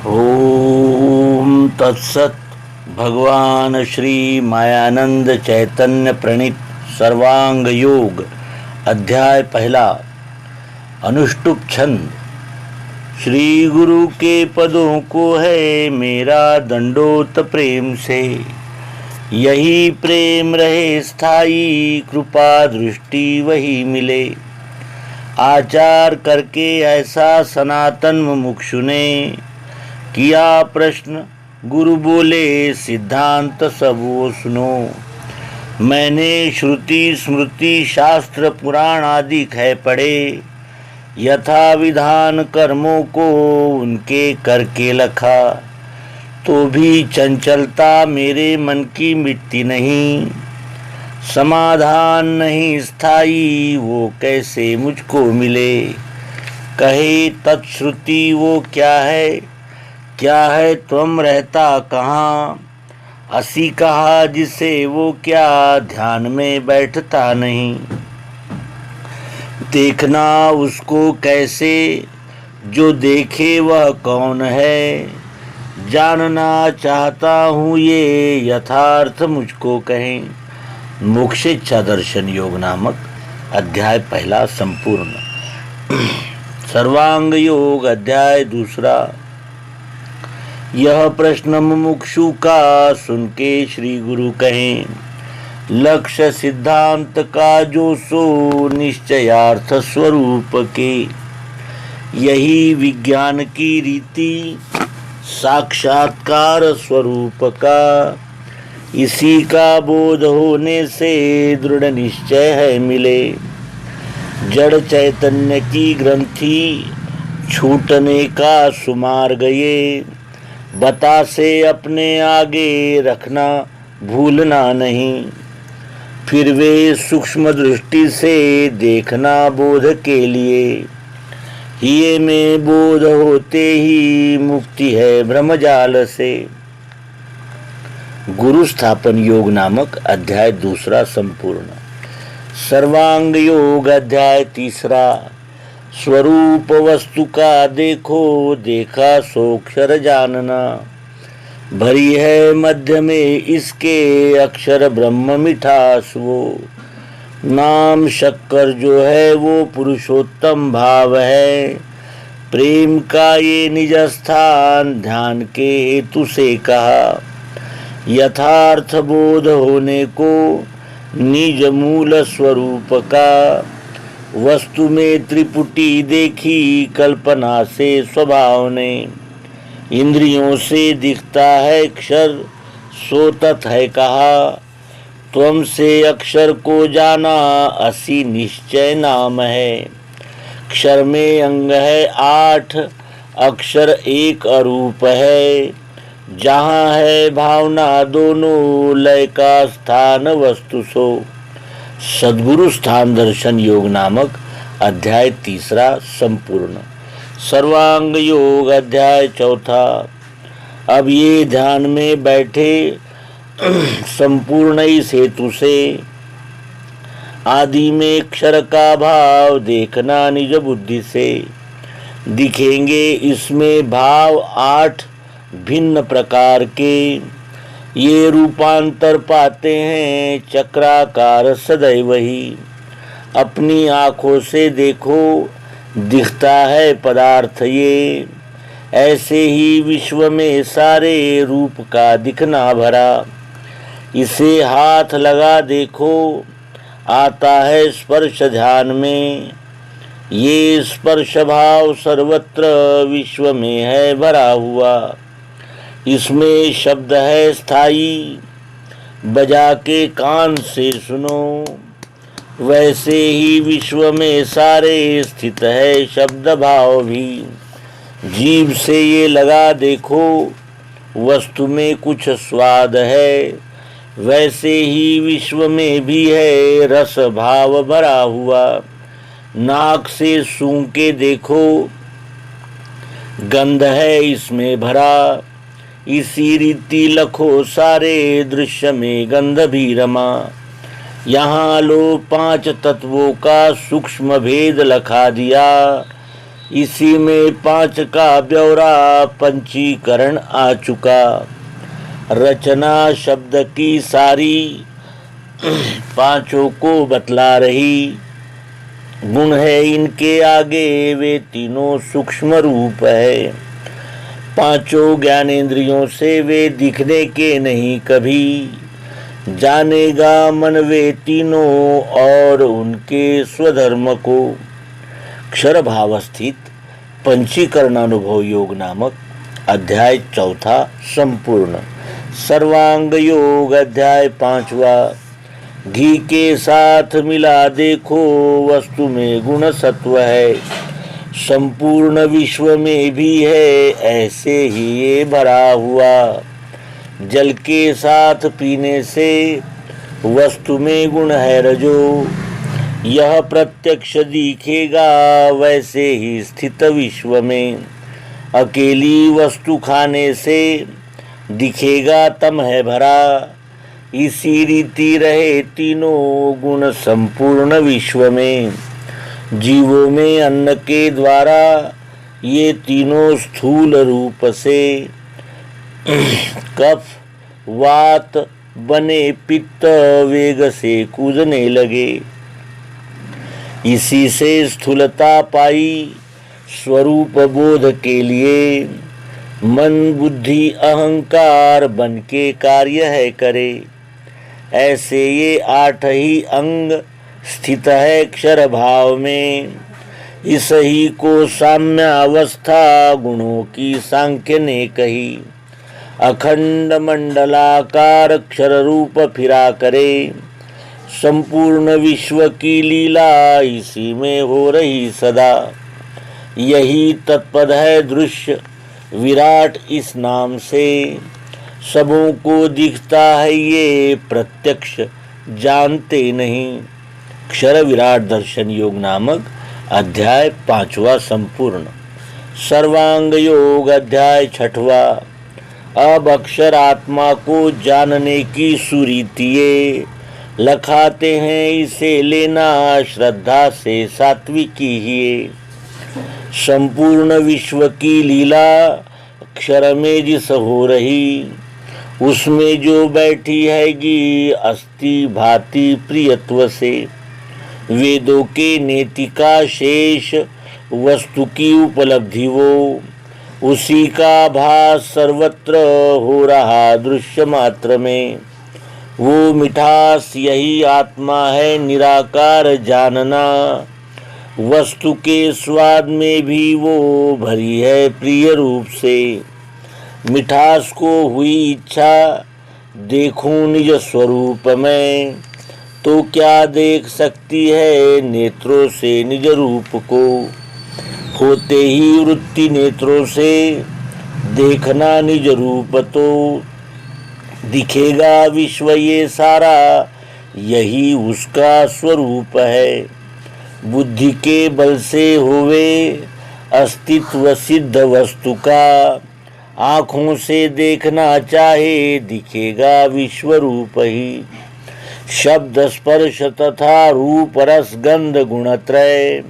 ओम तत्सत। भगवान श्री मायानंद चैतन्य प्रणीत सर्वांग योग अध्याय पहला। अनुष्टुप छंद। श्री गुरु के पदों को है मेरा दंडोत प्रेम से, यही प्रेम रहे स्थायी, कृपा दृष्टि वही मिले। आचार करके ऐसा सनातन मुमुक्षु ने किया प्रश्न, गुरु बोले सिद्धांत सब वो सुनो। मैंने श्रुति स्मृति शास्त्र पुराण आदि कह पढ़े, यथा विधान कर्मों को उनके करके लखा। तो भी चंचलता मेरे मन की मिटती नहीं, समाधान नहीं स्थायी वो कैसे मुझको मिले। कहे तत्श्रुति वो क्या है तुम रहता कहाँ। असी कहा जिसे वो क्या ध्यान में बैठता नहीं। देखना उसको कैसे जो देखे वह कौन है। जानना चाहता हूँ ये यथार्थ मुझको कहें। मोक्षेच्छा दर्शन योग नामक अध्याय पहला संपूर्ण। सर्वांग योग अध्याय दूसरा। यह प्रश्न मुमुक्षु का सुन के श्री गुरु कहें, लक्ष्य सिद्धांत का जो सो निश्चयार्थ स्वरूप के। यही विज्ञान की रीति साक्षात्कार स्वरूप का। इसी का बोध होने से दृढ़ निश्चय है मिले। जड़ चैतन्य की ग्रंथि छूटने का सुमार्ग ये। बता से अपने आगे रखना भूलना नहीं। फिर वे सूक्ष्म दृष्टि से देखना बोध के लिए। ये में बोध होते ही मुक्ति है ब्रह्मजाल से। गुरु स्थापन योग नामक अध्याय दूसरा संपूर्ण। सर्वांग योग अध्याय तीसरा। स्वरूप वस्तु का देखो देखा सोक्षर जानना। भरी है मध्य में इसके अक्षर ब्रह्म मिठास वो। नाम शक्कर जो है वो पुरुषोत्तम भाव है। प्रेम का ये निज स्थान ध्यान के हेतु से कहा। यथार्थ बोध होने को निज मूल स्वरूप का। वस्तु में त्रिपुटी देखी कल्पना से स्वभाव ने। इंद्रियों से दिखता है अक्षर सो तत् है कहा। त्वम से अक्षर को जाना असी निश्चय नाम है। अक्षर में अंग है 8 अक्षर एक अरूप है। जहाँ है भावना दोनों लय का स्थान वस्तु सो। सद्गुरु स्थान दर्शन योग नामक अध्याय तीसरा संपूर्ण। सर्वांग योग अध्याय चौथा। अब ये ध्यान में बैठे संपूर्ण इस हेतु से आदि में अक्षर का भाव देखना निज बुद्धि से। दिखेंगे इसमें भाव 8 भिन्न प्रकार के। ये रूपांतर पाते हैं चक्राकार सदैव ही। अपनी आँखों से देखो दिखता है पदार्थ ये। ऐसे ही विश्व में सारे रूप का दिखना भरा। इसे हाथ लगा देखो आता है स्पर्श ध्यान में। ये स्पर्श भाव सर्वत्र विश्व में है भरा हुआ। इसमें शब्द है स्थायी, बजा के कान से सुनो। वैसे ही विश्व में सारे स्थित है शब्द भाव भी। जीभ से ये लगा देखो वस्तु में कुछ स्वाद है। वैसे ही विश्व में भी है रस भाव भरा हुआ। नाक से सूंघ के देखो गंध है इसमें भरा। इसी रीति लखो सारे दृश्य में गंध भी रमा। यहाँ लो 5 तत्वों का सूक्ष्म भेद लखा दिया। इसी में 5 का ब्यौरा पंचीकरण आ चुका। रचना शब्द की सारी पांचों को बतला रही। गुण है इनके आगे वे तीनों सूक्ष्म रूप है। पांचों ज्ञानेंद्रियों से वे दिखने के नहीं कभी। जानेगा मन वे तीनों और उनके स्वधर्म को। क्षर भाव स्थित पंचीकरणानुभव योग नामक अध्याय 4 संपूर्ण। सर्वांग योग अध्याय 5वां। घी के साथ मिला देखो वस्तु में गुण सत्व है। संपूर्ण विश्व में भी है ऐसे ही ये भरा हुआ। जल के साथ पीने से वस्तु में गुण है रजो। यह प्रत्यक्ष दिखेगा वैसे ही स्थित विश्व में। अकेली वस्तु खाने से दिखेगा तम है भरा। इसी रीति रहे तीनों गुण संपूर्ण विश्व में। जीवों में अन्न के द्वारा ये तीनों स्थूल रूप से कफ वात बने पित्त वेग से कूदने लगे। इसी से स्थूलता पाई स्वरूप बोध के लिए। मन बुद्धि अहंकार बन के कार्य है करे। ऐसे ये 8 ही अंग स्थित है क्षर भाव में। इस ही को साम्य अवस्था गुणों की सांख्य ने कही। अखंड मंडलाकार क्षर रूप फिरा करे। संपूर्ण विश्व की लीला इसी में हो रही सदा। यही तत्पद है दृश्य विराट इस नाम से। सबों को दिखता है ये प्रत्यक्ष जानते नहीं। क्षर विराट दर्शन योग नामक अध्याय 5वां संपूर्ण। सर्वांग योग अध्याय 6वां। अब अक्षर आत्मा को जानने की सुरीतिये लखाते हैं। इसे लेना श्रद्धा से सात्विकी ही। संपूर्ण विश्व की लीला अक्षर में जिस हो रही। उसमें जो बैठी हैगी अस्ति भांति प्रियत्व से। वेदों के नेति का शेष वस्तु की उपलब्धि वो। उसी का भास सर्वत्र हो रहा दृश्य मात्र में। वो मिठास यही आत्मा है निराकार जानना। वस्तु के स्वाद में भी वो भरी है प्रिय रूप से। मिठास को हुई इच्छा देखूं निज स्वरूप में। तो क्या देख सकती है नेत्रों से निज रूप को। होते ही वृत्ति नेत्रों से देखना निज रूप तो। दिखेगा विश्व ये सारा यही उसका स्वरूप है। बुद्धि के बल से होवे अस्तित्व सिद्ध वस्तु का। आँखों से देखना चाहे दिखेगा विश्व रूप ही। शब्द स्पर्श तथा रूप रस गंध गुणत्रय।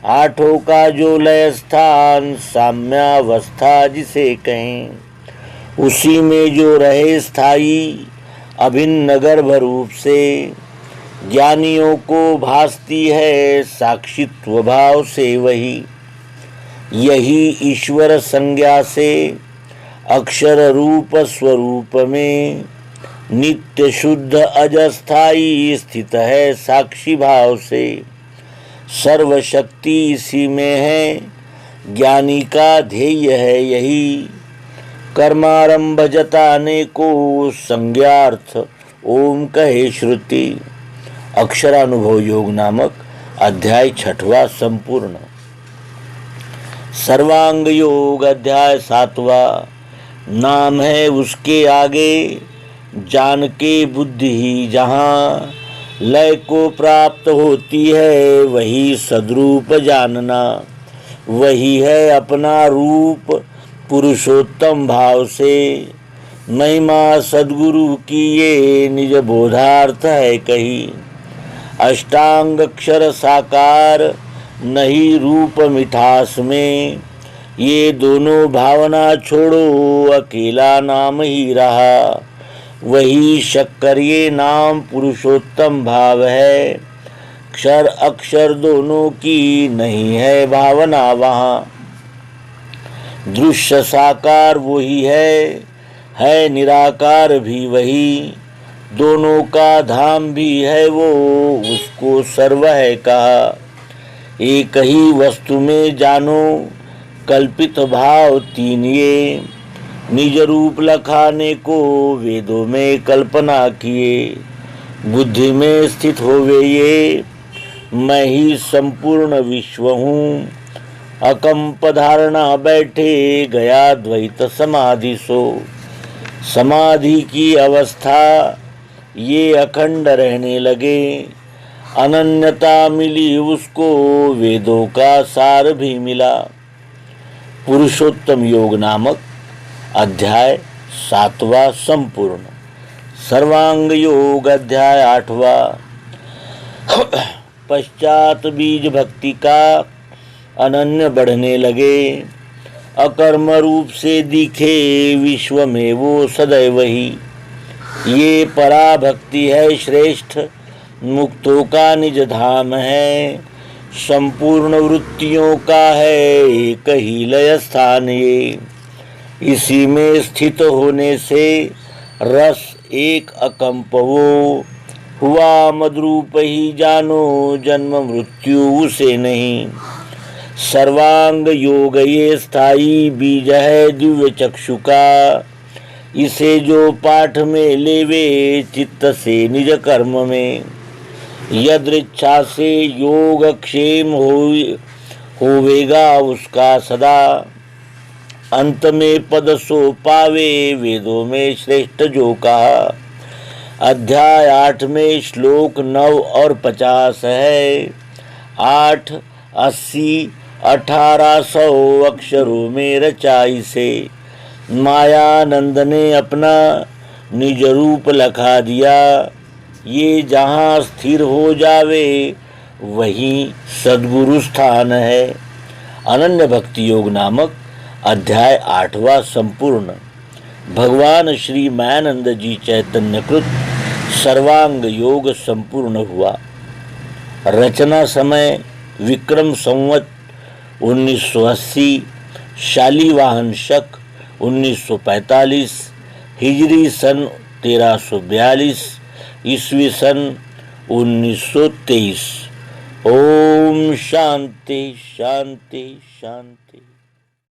8 का जो लय स्थान साम्यावस्था जिसे कहें। उसी में जो रहे स्थायी अभिन्न गर्भ रूप से। ज्ञानियों को भासती है साक्षित्व भाव से वही। यही ईश्वर संज्ञा से अक्षर रूप स्वरूप में। नित्य शुद्ध अजस्थाई स्थित है साक्षी भाव से। सर्वशक्ति इसी में है ज्ञानी का ध्येय है यही। कर्मारंभ जताने को संज्ञार्थ ओम कहे श्रुति। अक्षरानुभव योग नामक अध्याय 6वां संपूर्ण। सर्वांग योग अध्याय 7वां। नाम है उसके आगे जान के बुद्धि ही जहाँ। लय को प्राप्त होती है वही सद्रूप जानना। वही है अपना रूप पुरुषोत्तम भाव से। महिमा सद्गुरु की ये निज बोधार्थ है कही। अष्टांग अक्षर साकार नहीं रूप मिठास में। ये दोनों भावना छोड़ो, अकेला नाम ही रहा। वही शक्कर ये नाम पुरुषोत्तम भाव है। क्षर अक्षर दोनों की नहीं है भावना वहाँ। दृश्य साकार वही है निराकार भी वही। दोनों का धाम भी है वो, उसको सर्व है कहा। एक ही वस्तु में जानो कल्पित भाव तीन ये। निज रूप लखाने को वेदों में कल्पना किए। बुद्धि में स्थित होवे ये, मैं ही संपूर्ण विश्व हूँ। अकंप धारणा बैठे गया द्वैत समाधि सो। समाधि की अवस्था ये अखंड रहने लगे। अनन्यता मिली उसको, वेदों का सार भी मिला। पुरुषोत्तम योग नामक अध्याय 7वां संपूर्ण। सर्वांग योग अध्याय 8वां। पश्चात बीज भक्ति का अनन्य बढ़ने लगे। अकर्म रूप से दिखे विश्व में वो सदैव ही। ये पराभक्ति है श्रेष्ठ, मुक्तों का निज धाम है। संपूर्ण वृत्तियों का है एक ही लय स्थान ये। इसी में स्थित होने से रस एक अकंप वो। हुआ मद्रूप ही जानो, जन्म मृत्यु उसे नहीं। सर्वांग योग ये स्थायी बीज है दिव्य चक्षु का। इसे जो पाठ में लेवे चित्त से निज कर्म में। यदृच्छा से योग क्षेम होवेगा उसका सदा। अंत में पद सो पावे वेदों में श्रेष्ठ जो कहा। अध्याय 8 में श्लोक 9 और 50 है। 8, 80, 1800 अक्षरों में रचाई से। मायानंद ने अपना निज रूप लखा दिया। ये जहाँ स्थिर हो जावे वहीं सद्गुरु स्थान है। अनन्य भक्ति योग नामक अध्याय 8वां संपूर्ण। भगवान श्री मायानंद जी चैतन्यकृत सर्वांग योग संपूर्ण हुआ। रचना समय विक्रम संवत 1980, शालीवाहन शक 1945, हिजरी सन 1342, ईस्वी सन 1923। ओम शांति शांति शांति।